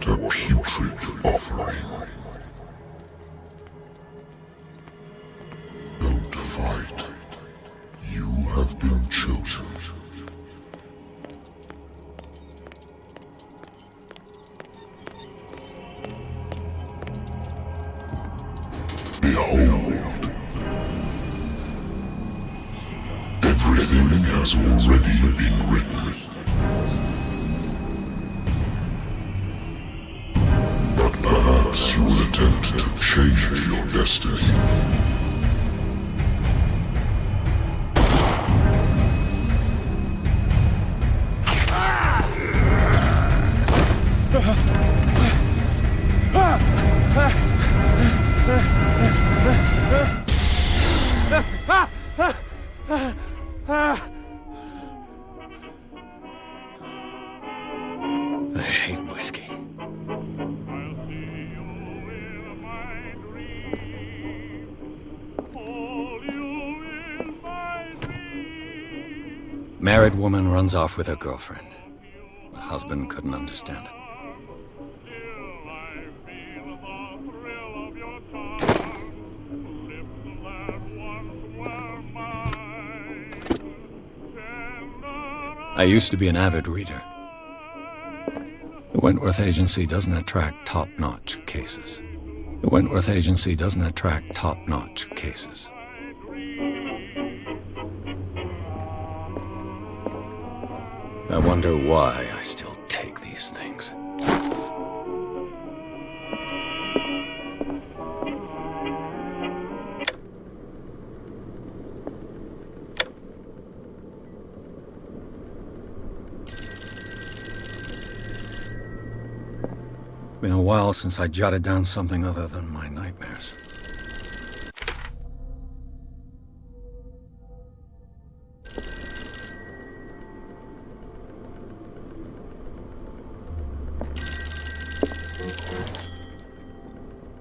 What a putrid offering. Don't fight. You have been chosen. Behold. Everything has already been written. But perhaps you will attempt to change your destiny. I hate whiskey. Married woman runs off with her girlfriend. The husband couldn't understand it. I used to be an avid reader. The Wentworth Agency doesn't attract top-notch cases. The Wentworth Agency doesn't attract top-notch cases. I wonder why I still take these things. Been a while since I jotted down something other than my nightmares.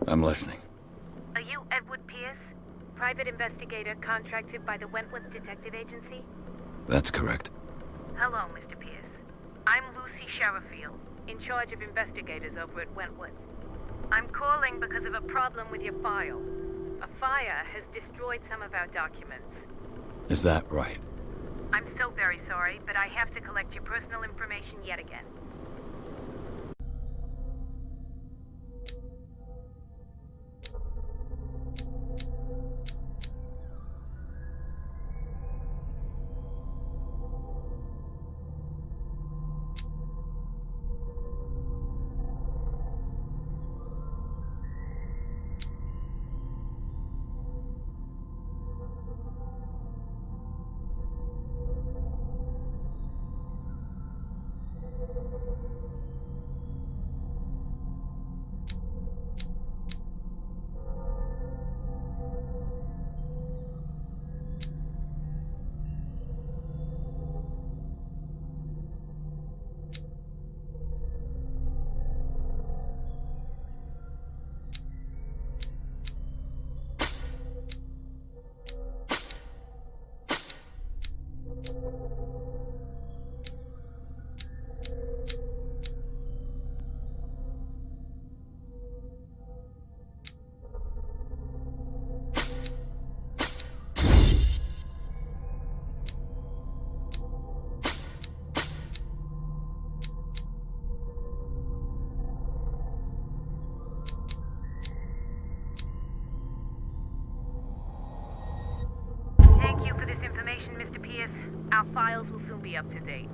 I'm listening. Are you Edward Pierce, private investigator contracted by the Wentworth Detective Agency? That's correct. Hello, Mr. Pierce. I'm Lucy Sherifield, in charge of investigators over at Wentworth. I'm calling because of a problem with your file. A fire has destroyed some of our documents. Is that right? I'm so very sorry, but I have to collect your personal information yet again. Our files will soon be up to date.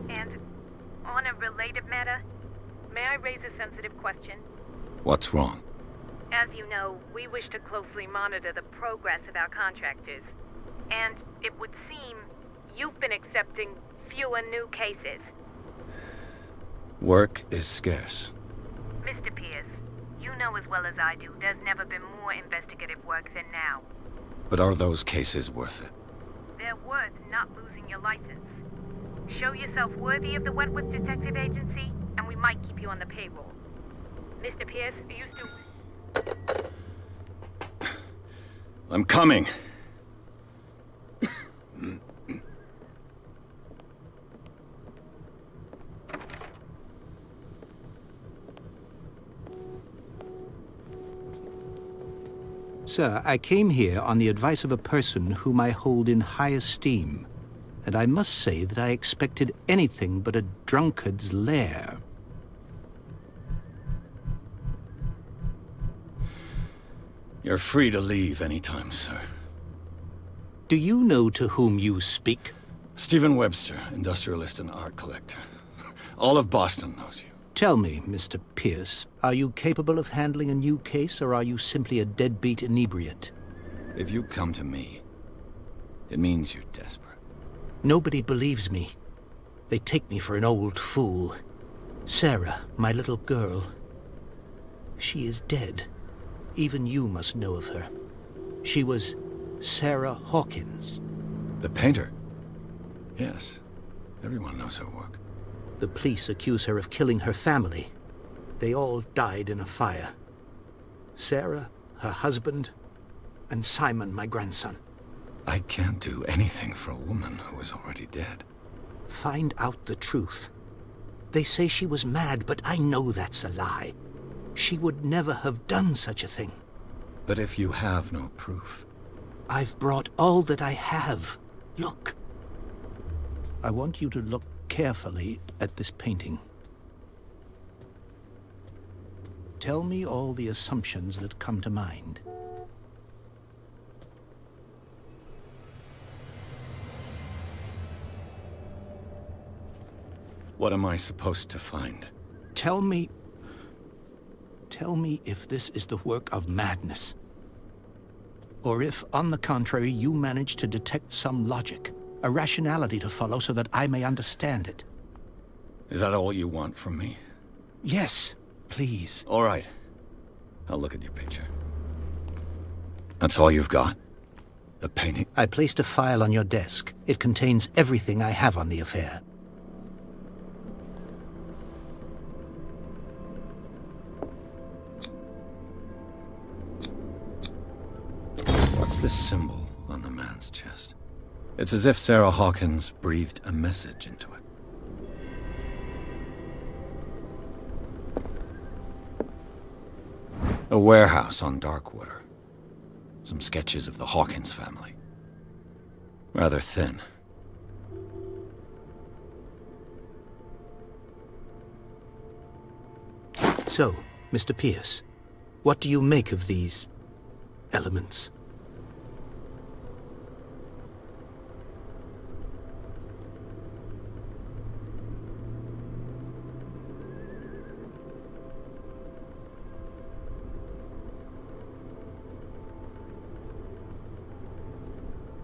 And on a related matter, may I raise a sensitive question? What's wrong? As you know, we wish to closely monitor the progress of our contractors. And it would seem you've been accepting fewer new cases. Work is scarce. Mr. Pierce, you know as well as I do, there's never been more investigative work than now. But are those cases worth it? They're worth not losing your license. Show yourself worthy of the Wentworth Detective Agency, and we might keep you on the payroll. Mr. Pierce, are you still... I'm coming. Sir, I came here on the advice of a person whom I hold in high esteem, and I must say that I expected anything but a drunkard's lair. You're free to leave anytime, sir. Do you know to whom you speak? Stephen Webster, industrialist and art collector. All of Boston knows you. Tell me, Mr. Pierce, are you capable of handling a new case, or are you simply a deadbeat inebriate? If you come to me, it means you're desperate. Nobody believes me. They take me for an old fool. Sarah, my little girl, she is dead. Even you must know of her. She was Sarah Hawkins. The painter? Yes. Everyone knows her work. The police accuse her of killing her family. They all died in a fire. Sarah, her husband, and Simon, my grandson. I can't do anything for a woman who is already dead. Find out the truth. They say she was mad, but I know that's a lie. She would never have done such a thing. But if you have no proof... I've brought all that I have. Look. I want you to look carefully at this painting. Tell me all the assumptions that come to mind. What am I supposed to find? Tell me if this is the work of madness. Or if, on the contrary, you manage to detect some logic, a rationality to follow so that I may understand it. Is that all you want from me? Yes, please. All right. I'll look at your picture. That's all you've got? The painting? I placed a file on your desk. It contains everything I have on the affair. What's this symbol on the man's chest? It's as if Sarah Hawkins breathed a message into it. A warehouse on Darkwater. Some sketches of the Hawkins family. Rather thin. So, Mr. Pierce, what do you make of these elements?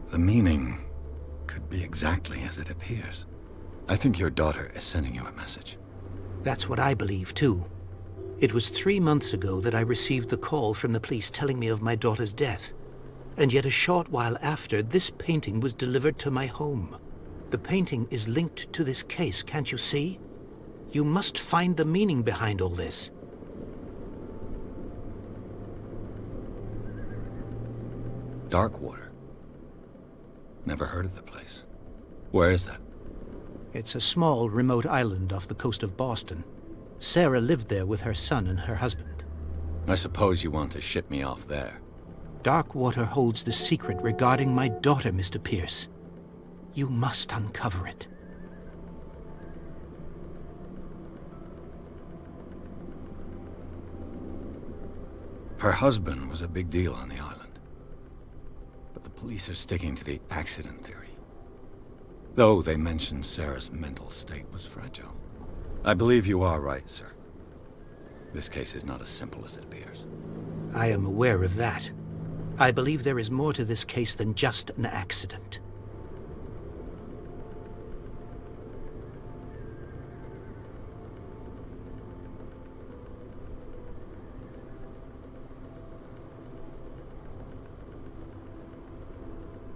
The meaning could be exactly as it appears. I think your daughter is sending you a message. That's what I believe, too. It was 3 months ago that I received the call from the police telling me of my daughter's death. And yet a short while after, this painting was delivered to my home. The painting is linked to this case, can't you see? You must find the meaning behind all this. Darkwater. Never heard of the place. Where is that? It's a small, remote island off the coast of Boston. Sarah lived there with her son and her husband. I suppose you want to ship me off there. Darkwater holds the secret regarding my daughter, Mr. Pierce. You must uncover it. Her husband was a big deal on the island. But the police are sticking to the accident theory. Though they mentioned Sarah's mental state was fragile. I believe you are right, sir. This case is not as simple as it appears. I am aware of that. I believe there is more to this case than just an accident.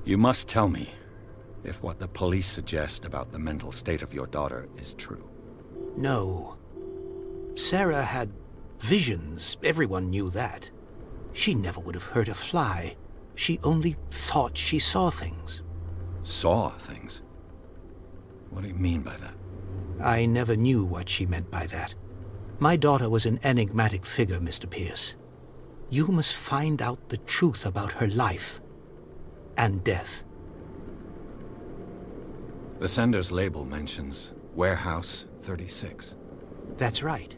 You must tell me if what the police suggest about the mental state of your daughter is true. No. Sarah had visions. Everyone knew that. She never would have hurt a fly. She only thought she saw things. Saw things? What do you mean by that? I never knew what she meant by that. My daughter was an enigmatic figure, Mr. Pierce. You must find out the truth about her life and death. The sender's label mentions Warehouse 36. That's right.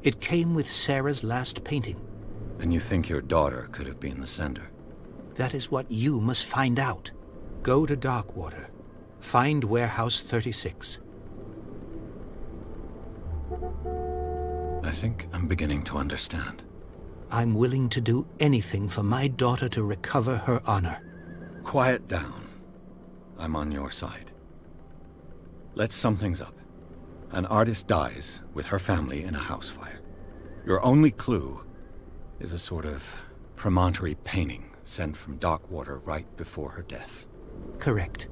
It came with Sarah's last painting. And you think your daughter could have been the sender? That is what you must find out. Go to Darkwater. Find Warehouse 36. I think I'm beginning to understand. I'm willing to do anything for my daughter to recover her honor. Quiet down. I'm on your side. Let's sum things up. An artist dies with her family in a house fire. Your only clue is a sort of promontory painting sent from Darkwater right before her death. Correct.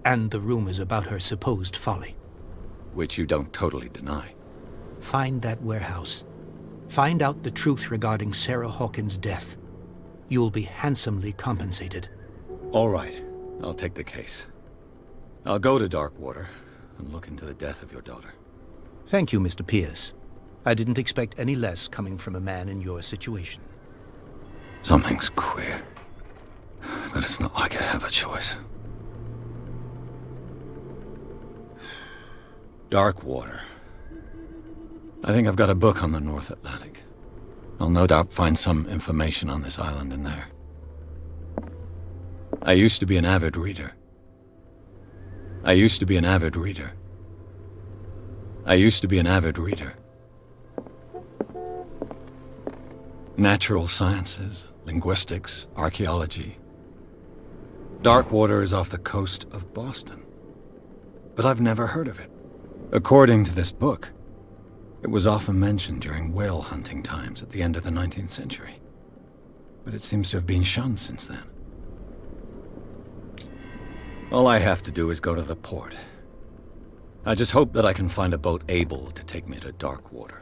And the rumors about her supposed folly. Which you don't totally deny. Find that warehouse. Find out the truth regarding Sarah Hawkins' death. You'll be handsomely compensated. All right. I'll take the case. I'll go to Darkwater and look into the death of your daughter. Thank you, Mr. Pierce. I didn't expect any less coming from a man in your situation. Something's queer. But it's not like I have a choice. Darkwater. I think I've got a book on the North Atlantic. I'll no doubt find some information on this island in there. I used to be an avid reader. I used to be an avid reader. I used to be an avid reader. Natural sciences, linguistics, archaeology. Darkwater is off the coast of Boston. But I've never heard of it. According to this book, it was often mentioned during whale hunting times at the end of the 19th century. But it seems to have been shunned since then. All I have to do is go to the port. I just hope that I can find a boat able to take me to Darkwater.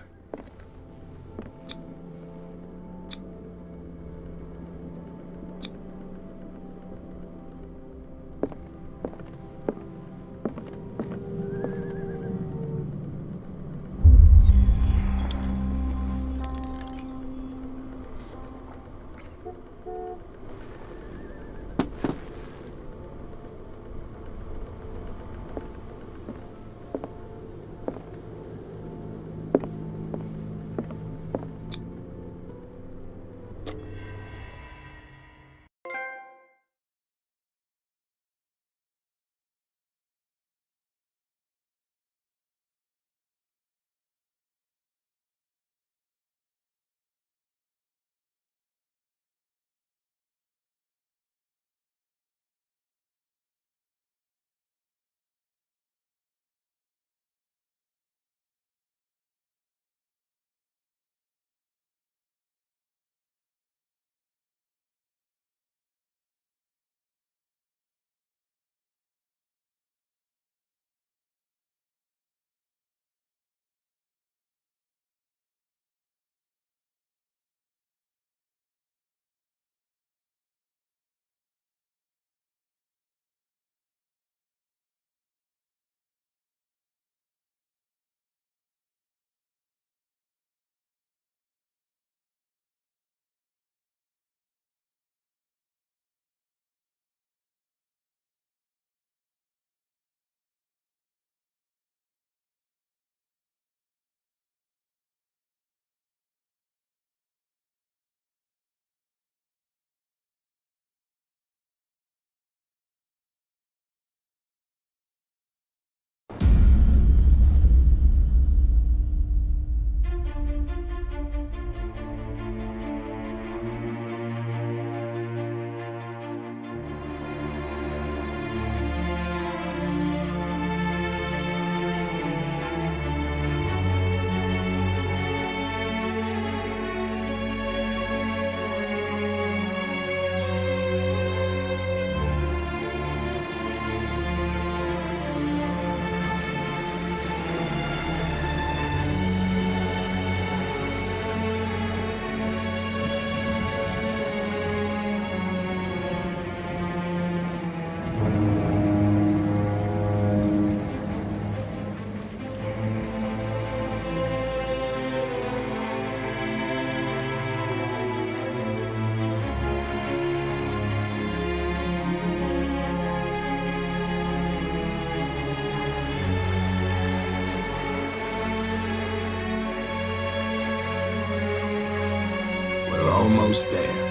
almost there.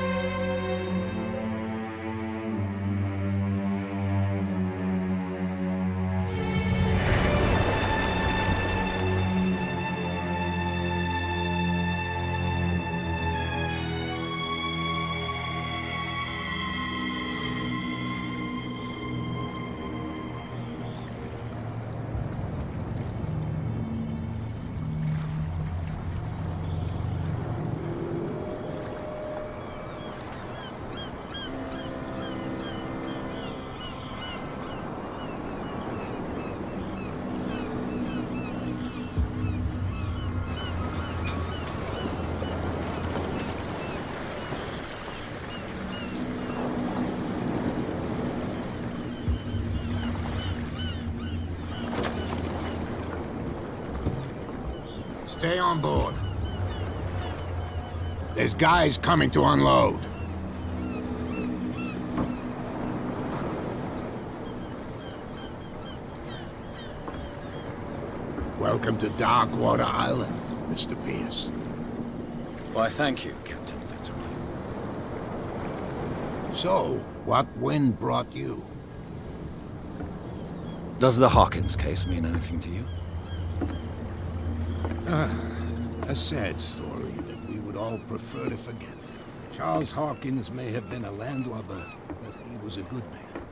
Stay on board. There's guys coming to unload. Welcome to Darkwater Island, Mr. Pierce. Why, thank you, Captain Fitzroy. So, what wind brought you? Does the Hawkins case mean anything to you? A sad story that we would all prefer to forget. Charles Hawkins may have been a landlubber, but he was a good man.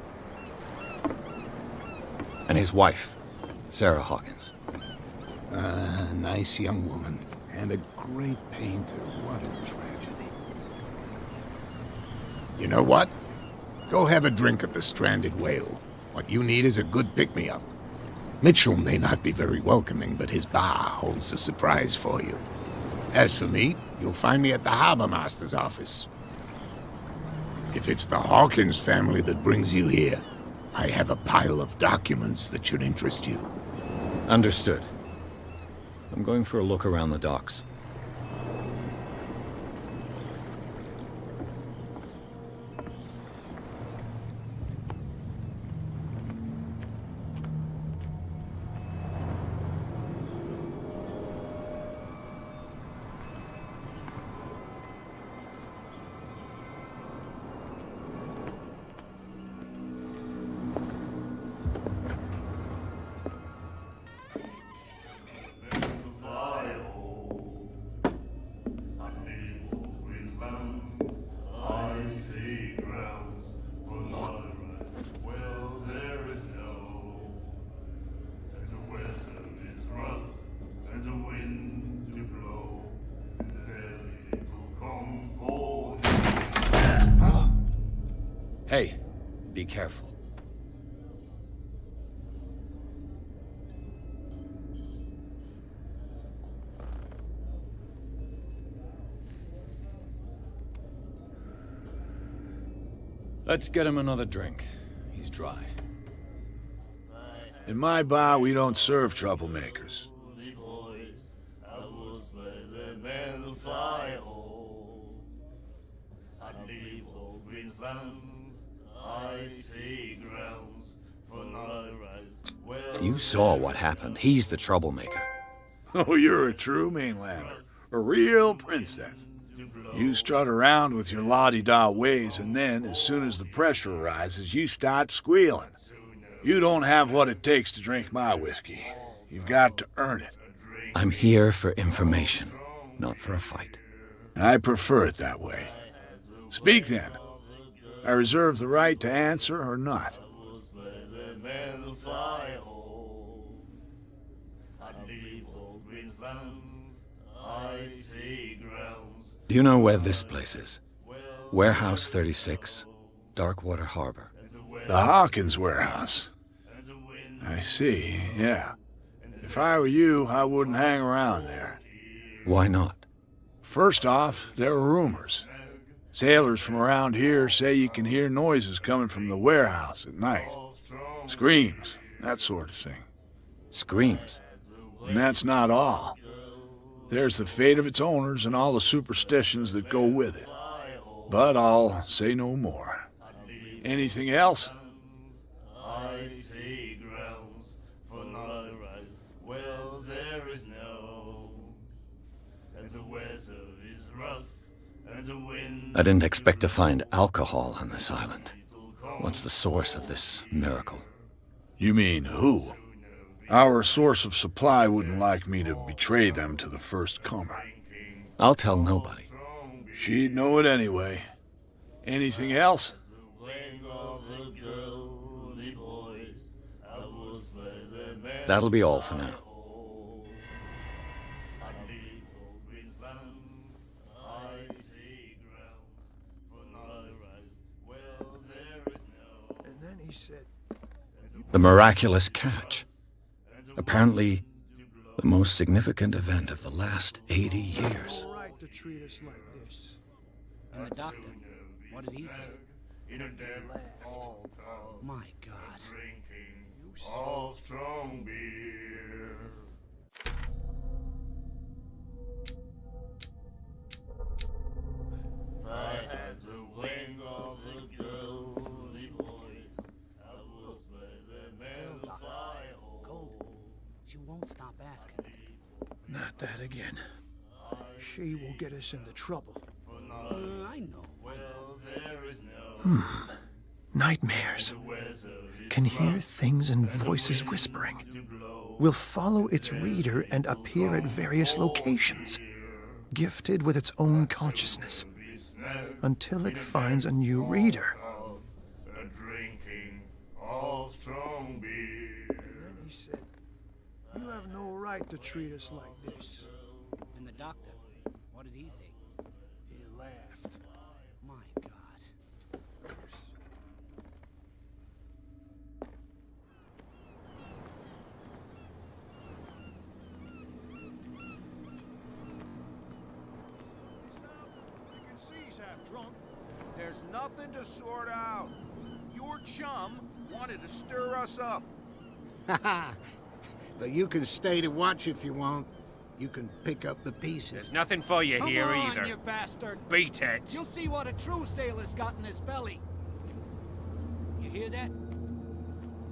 And his wife, Sarah Hawkins. A nice young woman, and a great painter. What a tragedy. You know what? Go have a drink at the Stranded Whale. What you need is a good pick-me-up. Mitchell may not be very welcoming, but his bar holds a surprise for you. As for me, you'll find me at the Harbor Master's office. If it's the Hawkins family that brings you here, I have a pile of documents that should interest you. Understood. I'm going for a look around the docks. Hey, be careful. Let's get him another drink. He's dry. In my bar, we don't serve troublemakers. You saw what happened. He's the troublemaker. Oh, you're a true mainlander. A real princess. You strut around with your la-di-da ways, and then, as soon as the pressure arises, you start squealing. You don't have what it takes to drink my whiskey. You've got to earn it. I'm here for information, not for a fight. I prefer it that way. Speak then. I reserve the right to answer or not. Do you know where this place is? Warehouse 36, Darkwater Harbor. The Hawkins warehouse. I see, yeah. If I were you, I wouldn't hang around there. Why not? First off, there are rumors. Sailors from around here say you can hear noises coming from the warehouse at night. Screams, that sort of thing. Screams? And that's not all. There's the fate of its owners and all the superstitions that go with it. But I'll say no more. Anything else? I didn't expect to find alcohol on this island. What's the source of this miracle? You mean who? Our source of supply wouldn't like me to betray them to the first comer. I'll tell nobody. She'd know it anyway. Anything else? That'll be all for now. And then he said, The miraculous catch. Apparently, the most significant event of the last 80 years. all right to treat us like this. And the doctor, what did he say? He laughed. My God. Of strong beer. If I had the wing of the girly boys, I was better than the fire. Cold. She won't stop asking. Not that again. She will get us into trouble. I know. Well, there is no Nightmares. weather Can hear things and voices whispering. Will follow its reader and appear at various locations, gifted with its own consciousness, until it finds a new reader. a drinking of strong beer. And then he said, you have no right to treat us like this. And the doctor, what did he say? He laughed. My God. You can see he's half drunk. There's nothing to sort out. Your chum wanted to stir us up. But you can stay to watch if you want. You can pick up the pieces. There's nothing for you Come here on, either. you bastard! Beat it. You'll see what a true sailor's got in his belly. You hear that?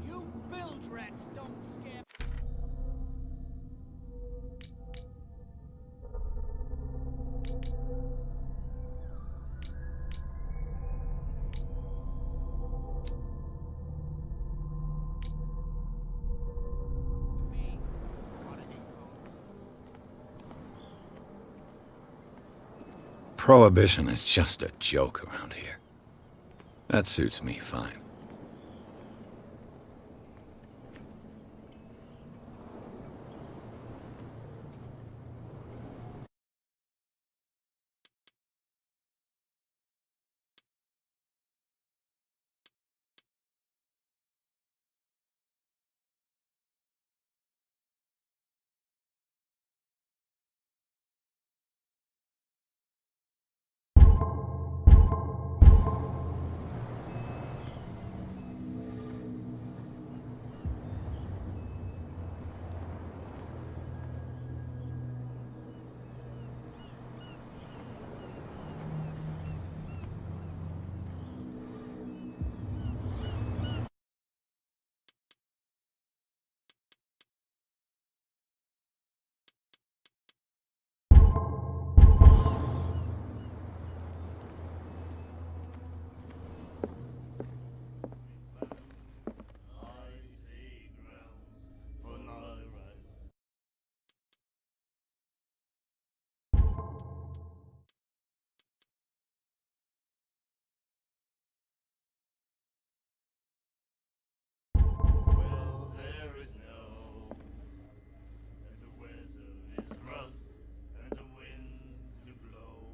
You bilge rats don't scare. Prohibition is just a joke around here. That suits me fine.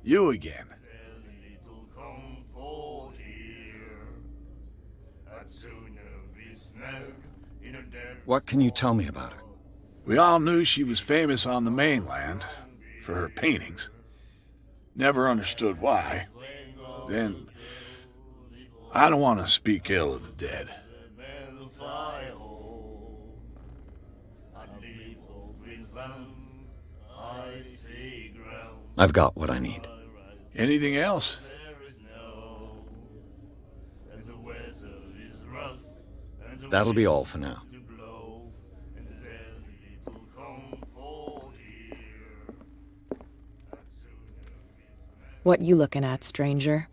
You again. Little comfort here. I'd sooner be snug in a dead What can you tell me about her? We all knew she was famous on the mainland for her paintings. Never understood why. Then, I don't want to speak ill of the dead. fire hole. I'd leave for Queensland, icy ground. I've got what I need. Anything else? There is no, and the weather is rough, and the That'll be wind all for now. to blow, and there's little comfort here. I'd sooner be snug. What you looking at, stranger?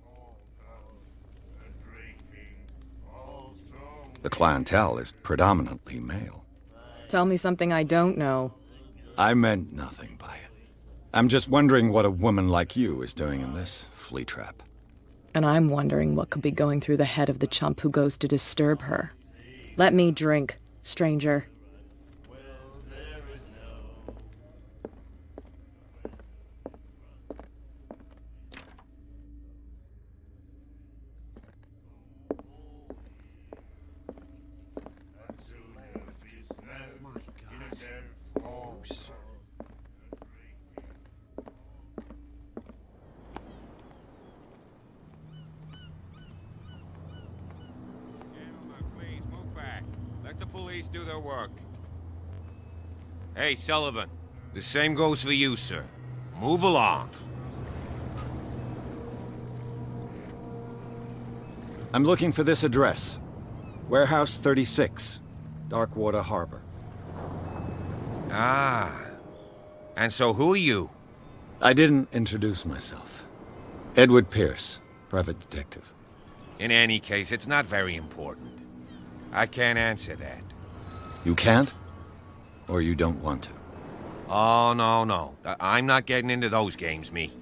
The clientele is predominantly male. Tell me something I don't know. I meant nothing by it. I'm just wondering what a woman like you is doing in this flea trap. And I'm wondering what could be going through the head of the chump who goes to disturb her. Let me drink, stranger. Let the police do their work. Hey, Sullivan. The same goes for you, sir. Move along. I'm looking for this address. Warehouse 36, Darkwater Harbor. Ah. And so who are you? I didn't introduce myself. Edward Pierce, private detective. In any case, it's not very important. I can't answer that. You can't? Or you don't want to? Oh, no. I'm not getting into those games, me.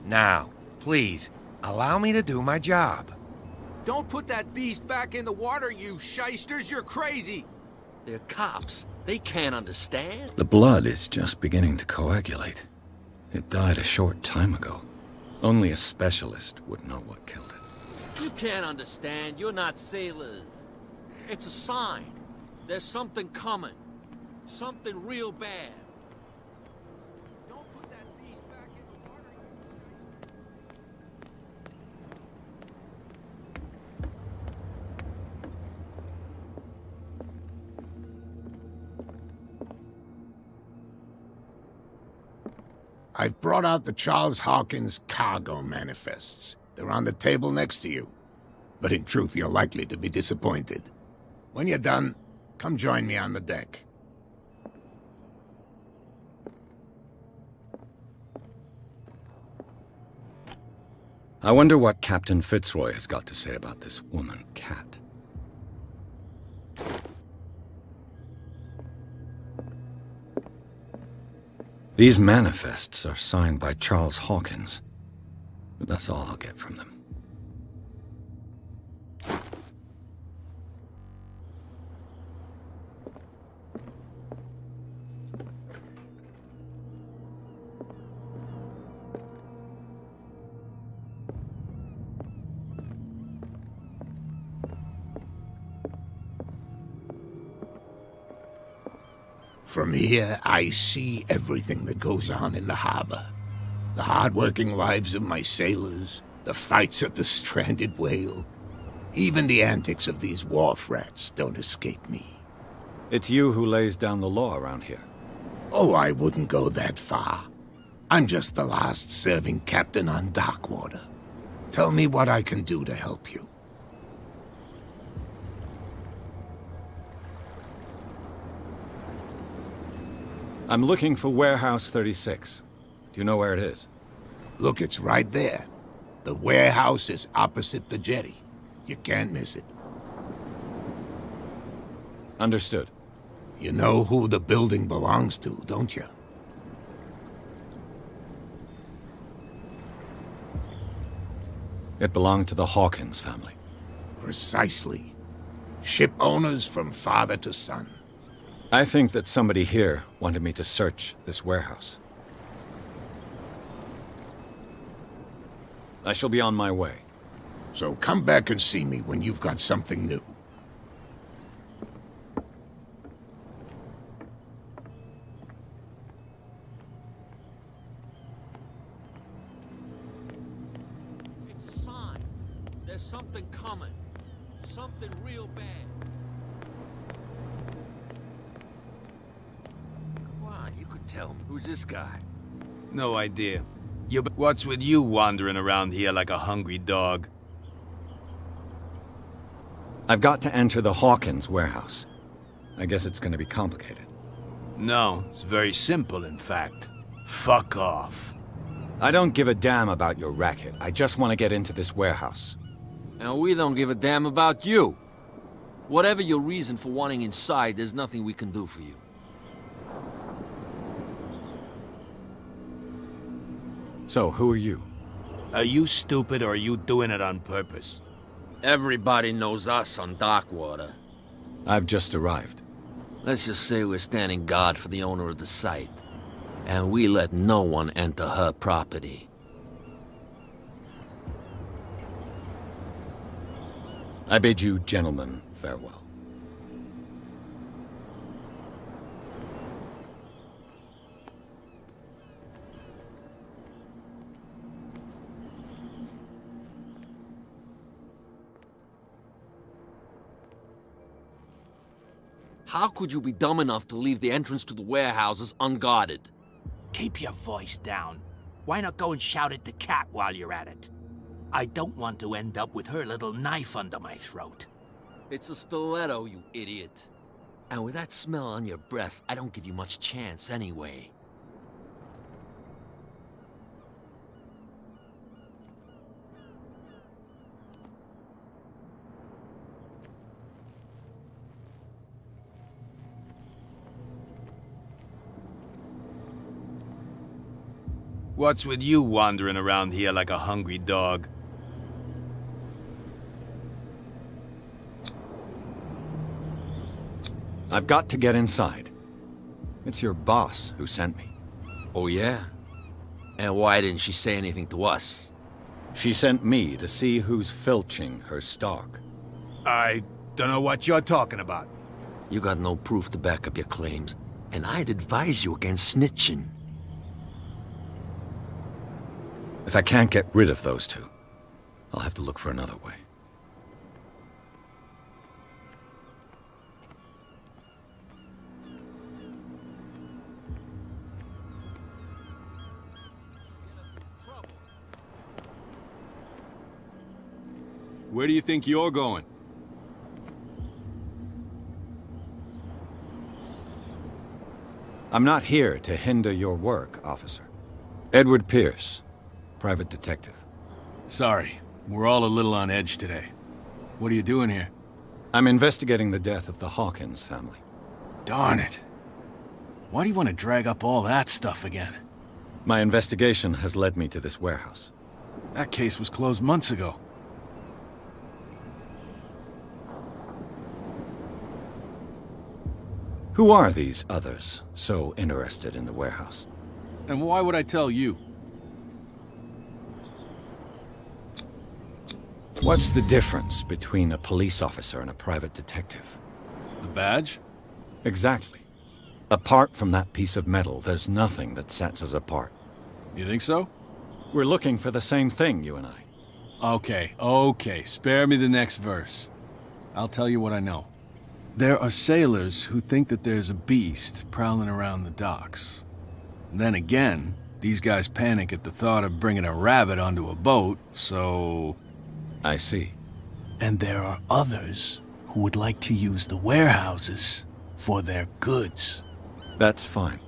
Now, please, allow me to do my job. Don't put that beast back in the water, you shysters! You're crazy! They're cops. They can't understand. The blood is just beginning to coagulate. It died a short time ago. Only a specialist would know what killed it. You can't understand. You're not sailors. It's a sign. There's something coming. Something real bad. Don't put that beast back in the water, you shyster! I've brought out the Charles Hawkins cargo manifests. They're on the table next to you. But in truth, you're likely to be disappointed. When you're done, come join me on the deck. I wonder what Captain Fitzroy has got to say about this woman, Cat. These manifests are signed by Charles Hawkins, but that's all I'll get from them. From here, I see everything that goes on in the harbor. The hard-working lives of my sailors, the fights at the stranded whale. Even the antics of these wharf rats don't escape me. It's you who lays down the law around here. Oh, I wouldn't go that far. I'm just the last serving captain on Darkwater. Tell me what I can do to help you. I'm looking for Warehouse 36. Do you know where it is? Look, it's right there. The warehouse is opposite the jetty. You can't miss it. Understood. You know who the building belongs to, don't you? It belonged to the Hawkins family. Precisely. Ship owners from father to son. I think that somebody here wanted me to search this warehouse. I shall be on my way. So come back and see me when you've got something new. It's a sign. There's something coming. Something real bad. You could tell me. Who's this guy? No idea. What's with you wandering around here like a hungry dog? I've got to enter the Hawkins warehouse. I guess it's going to be complicated. No, it's very simple, in fact. Fuck off. I don't give a damn about your racket. I just want to get into this warehouse. And we don't give a damn about you. Whatever your reason for wanting inside, there's nothing we can do for you. So, who are you? Are you stupid or are you doing it on purpose? Everybody knows us on Darkwater. I've just arrived. Let's just say we're standing guard for the owner of the site. And we let no one enter her property. I bid you gentlemen farewell. How could you be dumb enough to leave the entrance to the warehouses unguarded? Keep your voice down. Why not go and shout at the cat while you're at it? I don't want to end up with her little knife under my throat. It's a stiletto, you idiot. And with that smell on your breath, I don't give you much chance anyway. What's with you wandering around here like a hungry dog? I've got to get inside. It's your boss who sent me. Oh yeah? And why didn't she say anything to us? She sent me to see who's filching her stock. I don't know what you're talking about. You got no proof to back up your claims, and I'd advise you against snitching. If I can't get rid of those two, I'll have to look for another way. Where do you think you're going? I'm not here to hinder your work, officer. Edward Pierce, private detective. Sorry, we're all a little on edge today. What are you doing here? I'm investigating the death of the Hawkins family. Darn it. Why do you want to drag up all that stuff again? My investigation has led me to this warehouse. That case was closed months ago. Who are these others so interested in the warehouse? And why would I tell you? What's the difference between a police officer and a private detective? The badge? Exactly. Apart from that piece of metal, there's nothing that sets us apart. You think so? We're looking for the same thing, you and I. Okay. Spare me the next verse. I'll tell you what I know. There are sailors who think that there's a beast prowling around the docks. Then again, these guys panic at the thought of bringing a rabbit onto a boat, so... I see. And there are others who would like to use the warehouses for their goods. That's fine.